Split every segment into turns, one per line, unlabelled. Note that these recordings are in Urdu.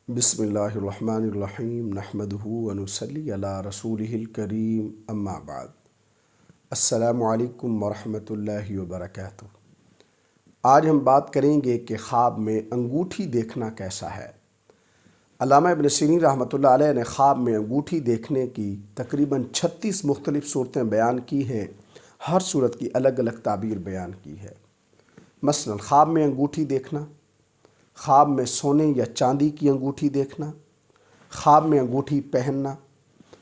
بسم اللہ الرحمن الرحیم نحمدہ ونصلی علی رسولہ الکریم اما بعد۔ السلام علیکم ورحمۃ اللہ وبرکاتہ۔ آج ہم بات کریں گے کہ خواب میں انگوٹھی دیکھنا کیسا ہے۔ علامہ ابن سیرین رحمۃ اللہ علیہ نے خواب میں انگوٹھی دیکھنے کی تقریباً 36 مختلف صورتیں بیان کی ہیں۔ ہر صورت کی الگ الگ تعبیر بیان کی ہے۔ مثلاً خواب میں انگوٹھی دیکھنا، خواب میں سونے یا چاندی کی انگوٹھی دیکھنا، خواب میں انگوٹھی پہننا،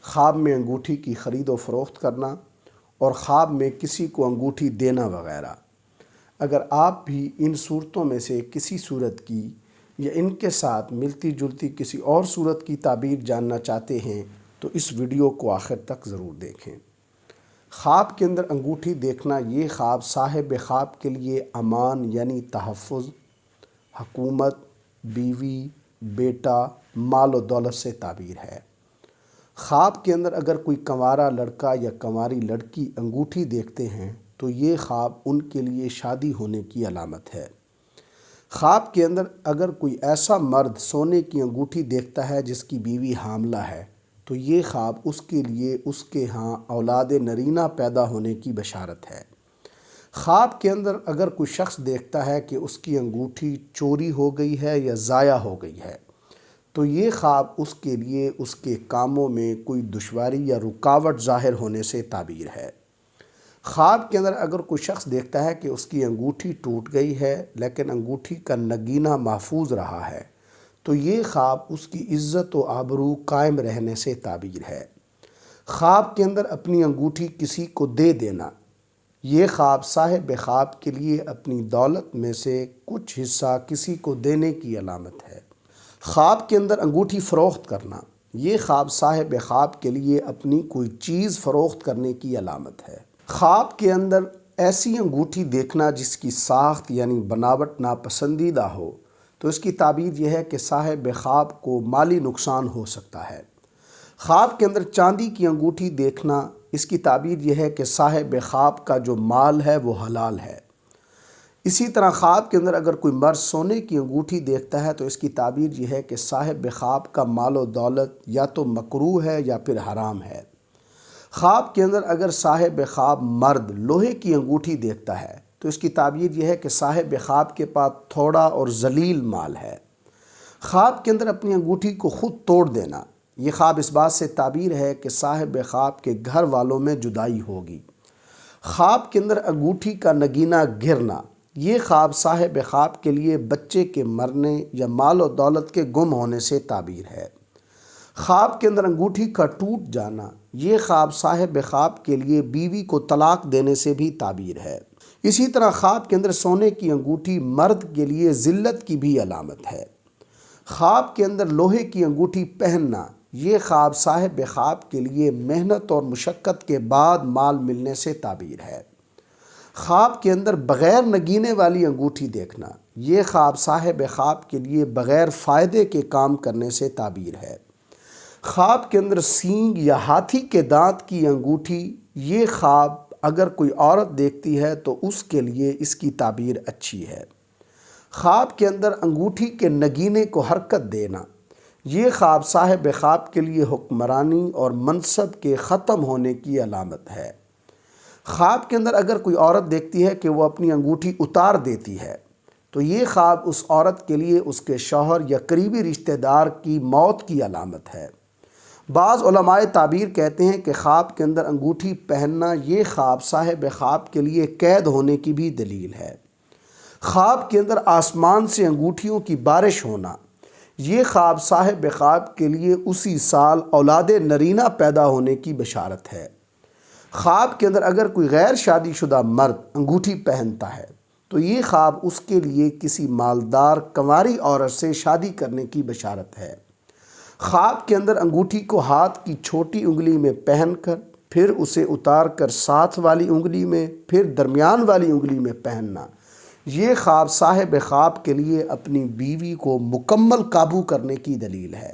خواب میں انگوٹھی کی خرید و فروخت کرنا اور خواب میں کسی کو انگوٹھی دینا وغیرہ۔ اگر آپ بھی ان صورتوں میں سے کسی صورت کی یا ان کے ساتھ ملتی جلتی کسی اور صورت کی تعبیر جاننا چاہتے ہیں تو اس ویڈیو کو آخر تک ضرور دیکھیں۔ خواب کے اندر انگوٹھی دیکھنا یہ خواب صاحب خواب کے لیے امان یعنی تحفظ، حکومت، بیوی، بیٹا، مال و دولت سے تعبیر ہے۔ خواب کے اندر اگر کوئی کنوارا لڑکا یا کنواری لڑکی انگوٹھی دیکھتے ہیں تو یہ خواب ان کے لیے شادی ہونے کی علامت ہے۔ خواب کے اندر اگر کوئی ایسا مرد سونے کی انگوٹھی دیکھتا ہے جس کی بیوی حاملہ ہے تو یہ خواب اس کے لیے اس کے ہاں اولاد نرینہ پیدا ہونے کی بشارت ہے۔ خواب کے اندر اگر کوئی شخص دیکھتا ہے کہ اس کی انگوٹھی چوری ہو گئی ہے یا ضائع ہو گئی ہے تو یہ خواب اس کے لیے اس کے کاموں میں کوئی دشواری یا رکاوٹ ظاہر ہونے سے تعبیر ہے۔ خواب کے اندر اگر کوئی شخص دیکھتا ہے کہ اس کی انگوٹھی ٹوٹ گئی ہے لیکن انگوٹھی کا نگینہ محفوظ رہا ہے تو یہ خواب اس کی عزت و آبرو قائم رہنے سے تعبیر ہے۔ خواب کے اندر اپنی انگوٹھی کسی کو دے دینا، یہ خواب صاحب خواب کے لیے اپنی دولت میں سے کچھ حصہ کسی کو دینے کی علامت ہے۔ خواب کے اندر انگوٹھی فروخت کرنا، یہ خواب صاحب خواب کے لیے اپنی کوئی چیز فروخت کرنے کی علامت ہے۔ خواب کے اندر ایسی انگوٹھی دیکھنا جس کی ساخت یعنی بناوٹ ناپسندیدہ ہو تو اس کی تعبیر یہ ہے کہ صاحب خواب کو مالی نقصان ہو سکتا ہے۔ خواب کے اندر چاندی کی انگوٹھی دیکھنا، اس کی تعبیر یہ ہے کہ صاحب خواب کا جو مال ہے وہ حلال ہے۔ اسی طرح خواب کے اندر اگر کوئی مرد سونے کی انگوٹھی دیکھتا ہے تو اس کی تعبیر یہ ہے کہ صاحب خواب کا مال و دولت یا تو مکروہ ہے یا پھر حرام ہے۔ خواب کے اندر اگر صاحب خواب مرد لوہے کی انگوٹھی دیکھتا ہے تو اس کی تعبیر یہ ہے کہ صاحب خواب کے پاس تھوڑا اور ذلیل مال ہے۔ خواب کے اندر اپنی انگوٹھی کو خود توڑ دینا، یہ خواب اس بات سے تعبیر ہے کہ صاحب خواب کے گھر والوں میں جدائی ہوگی۔ خواب کے اندر انگوٹھی کا نگینہ گرنا، یہ خواب صاحب خواب کے لیے بچے کے مرنے یا مال و دولت کے گم ہونے سے تعبیر ہے۔ خواب کے اندر انگوٹھی کا ٹوٹ جانا، یہ خواب صاحب خواب کے لیے بیوی کو طلاق دینے سے بھی تعبیر ہے۔ اسی طرح خواب کے اندر سونے کی انگوٹھی مرد کے لیے ذلت کی بھی علامت ہے۔ خواب کے اندر لوہے کی انگوٹھی پہننا، یہ خواب صاحب خواب کے لیے محنت اور مشقت کے بعد مال ملنے سے تعبیر ہے۔ خواب کے اندر بغیر نگینے والی انگوٹھی دیکھنا، یہ خواب صاحب خواب کے لیے بغیر فائدے کے کام کرنے سے تعبیر ہے۔ خواب کے اندر سینگ یا ہاتھی کے دانت کی انگوٹھی، یہ خواب اگر کوئی عورت دیکھتی ہے تو اس کے لیے اس کی تعبیر اچھی ہے۔ خواب کے اندر انگوٹھی کے نگینے کو حرکت دینا، یہ خواب صاحب خواب کے لیے حکمرانی اور منصب کے ختم ہونے کی علامت ہے۔ خواب کے اندر اگر کوئی عورت دیکھتی ہے کہ وہ اپنی انگوٹھی اتار دیتی ہے تو یہ خواب اس عورت کے لیے اس کے شوہر یا قریبی رشتہ دار کی موت کی علامت ہے۔ بعض علماء تعبیر کہتے ہیں کہ خواب کے اندر انگوٹھی پہننا یہ خواب صاحب خواب کے لیے قید ہونے کی بھی دلیل ہے۔ خواب کے اندر آسمان سے انگوٹھیوں کی بارش ہونا، یہ خواب صاحب خواب کے لیے اسی سال اولاد نرینہ پیدا ہونے کی بشارت ہے۔ خواب کے اندر اگر کوئی غیر شادی شدہ مرد انگوٹھی پہنتا ہے تو یہ خواب اس کے لیے کسی مالدار کنواری عورت سے شادی کرنے کی بشارت ہے۔ خواب کے اندر انگوٹھی کو ہاتھ کی چھوٹی انگلی میں پہن کر پھر اسے اتار کر ساتھ والی انگلی میں پھر درمیان والی انگلی میں پہننا، یہ خواب صاحب خواب کے لیے اپنی بیوی کو مکمل قابو کرنے کی دلیل ہے۔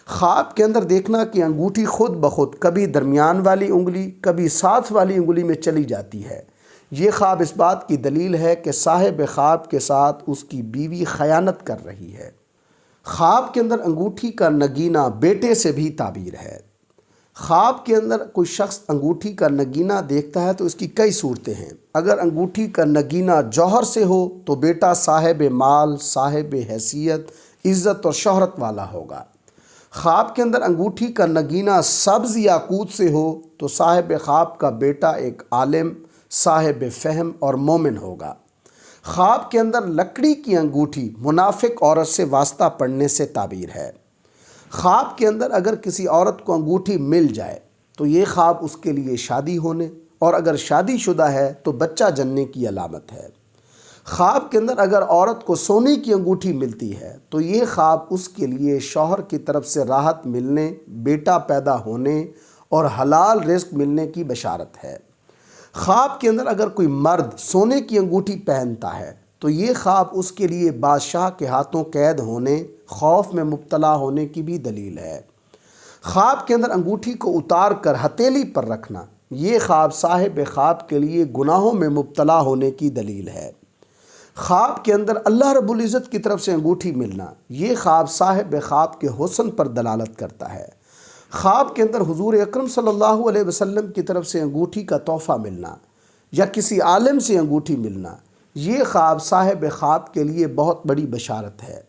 خواب کے اندر دیکھنا کہ انگوٹھی خود بخود کبھی درمیان والی انگلی کبھی ساتھ والی انگلی میں چلی جاتی ہے، یہ خواب اس بات کی دلیل ہے کہ صاحب خواب کے ساتھ اس کی بیوی خیانت کر رہی ہے۔ خواب کے اندر انگوٹھی کا نگینہ بیٹے سے بھی تعبیر ہے۔ خواب کے اندر کوئی شخص انگوٹھی کا نگینہ دیکھتا ہے تو اس کی کئی صورتیں ہیں۔ اگر انگوٹھی کا نگینہ جوہر سے ہو تو بیٹا صاحب مال، صاحب حیثیت، عزت اور شہرت والا ہوگا۔ خواب کے اندر انگوٹھی کا نگینہ سبز یاقوت سے ہو تو صاحب خواب کا بیٹا ایک عالم، صاحب فہم اور مومن ہوگا۔ خواب کے اندر لکڑی کی انگوٹھی منافق عورت سے واسطہ پڑنے سے تعبیر ہے۔ خواب کے اندر اگر کسی عورت کو انگوٹھی مل جائے تو یہ خواب اس کے لیے شادی ہونے اور اگر شادی شدہ ہے تو بچہ جننے کی علامت ہے۔ خواب کے اندر اگر عورت کو سونے کی انگوٹھی ملتی ہے تو یہ خواب اس کے لیے شوہر کی طرف سے راحت ملنے، بیٹا پیدا ہونے اور حلال رزق ملنے کی بشارت ہے۔ خواب کے اندر اگر کوئی مرد سونے کی انگوٹھی پہنتا ہے تو یہ خواب اس کے لیے بادشاہ کے ہاتھوں قید ہونے، خوف میں مبتلا ہونے کی بھی دلیل ہے۔ خواب کے اندر انگوٹھی کو اتار کر ہتھیلی پر رکھنا، یہ خواب صاحب خواب کے لیے گناہوں میں مبتلا ہونے کی دلیل ہے۔ خواب کے اندر اللہ رب العزت کی طرف سے انگوٹھی ملنا، یہ خواب صاحب خواب کے حسن پر دلالت کرتا ہے۔ خواب کے اندر حضور اکرم صلی اللہ علیہ وسلم کی طرف سے انگوٹھی کا تحفہ ملنا یا کسی عالم سے انگوٹھی ملنا، یہ خواب صاحب خواب کے لیے بہت بڑی بشارت ہے۔